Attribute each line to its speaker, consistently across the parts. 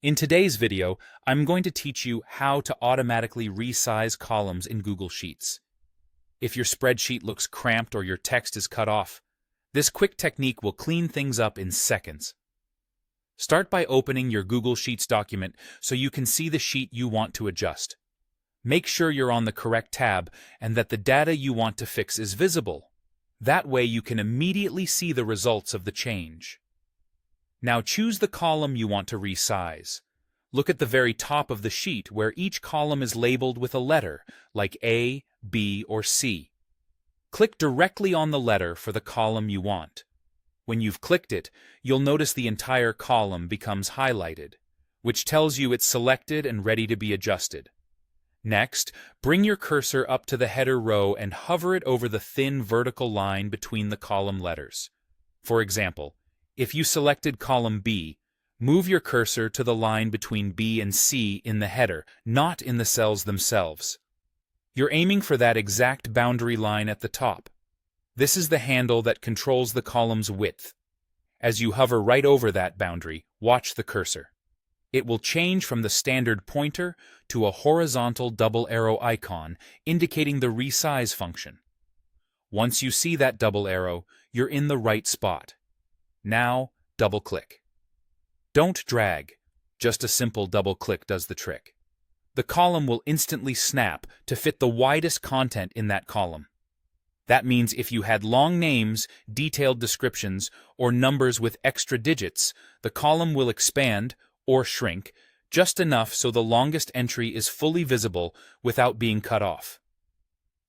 Speaker 1: In today's video, I'm going to teach you how to automatically resize columns in Google Sheets. If your spreadsheet looks cramped or your text is cut off, this quick technique will clean things up in seconds. Start by opening your Google Sheets document so you can see the sheet you want to adjust. Make sure you're on the correct tab and that the data you want to fix is visible. That way you can immediately see the results of the change. Now choose the column you want to resize. Look at the very top of the sheet where each column is labeled with a letter, like A, B, or C. Click directly on the letter for the column you want. When you've clicked it, you'll notice the entire column becomes highlighted, which tells you it's selected and ready to be adjusted. Next, bring your cursor up to the header row and hover it over the thin vertical line between the column letters. For example, if you selected column B, move your cursor to the line between B and C in the header, not in the cells themselves. You're aiming for that exact boundary line at the top. This is the handle that controls the column's width. As you hover right over that boundary, watch the cursor. It will change from the standard pointer to a horizontal double arrow icon indicating the resize function. Once you see that double arrow, you're in the right spot. Now, double-click. Don't drag. Just a simple double-click does the trick. The column will instantly snap to fit the widest content in that column. That means if you had long names, detailed descriptions, or numbers with extra digits, the column will expand or shrink just enough so the longest entry is fully visible without being cut off.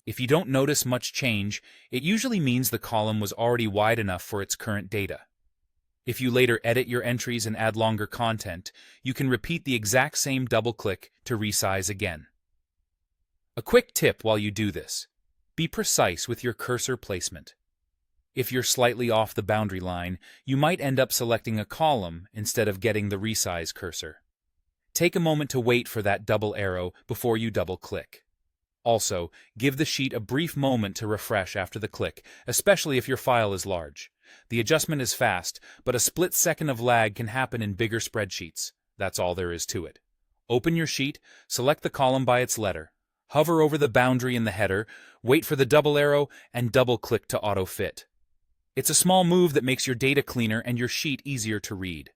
Speaker 1: If you don't notice much change, it usually means the column was already wide enough for its current data. If you later edit your entries and add longer content, you can repeat the exact same double-click to resize again. A quick tip while you do this: be precise with your cursor placement. If you're slightly off the boundary line, you might end up selecting a column instead of getting the resize cursor. Take a moment to wait for that double arrow before you double-click. Also, give the sheet a brief moment to refresh after the click, especially if your file is large. The adjustment is fast, but a split second of lag can happen in bigger spreadsheets. That's all there is to it. Open your sheet, select the column by its letter, hover over the boundary in the header, wait for the double arrow, and double-click to auto-fit. It's a small move that makes your data cleaner and your sheet easier to read.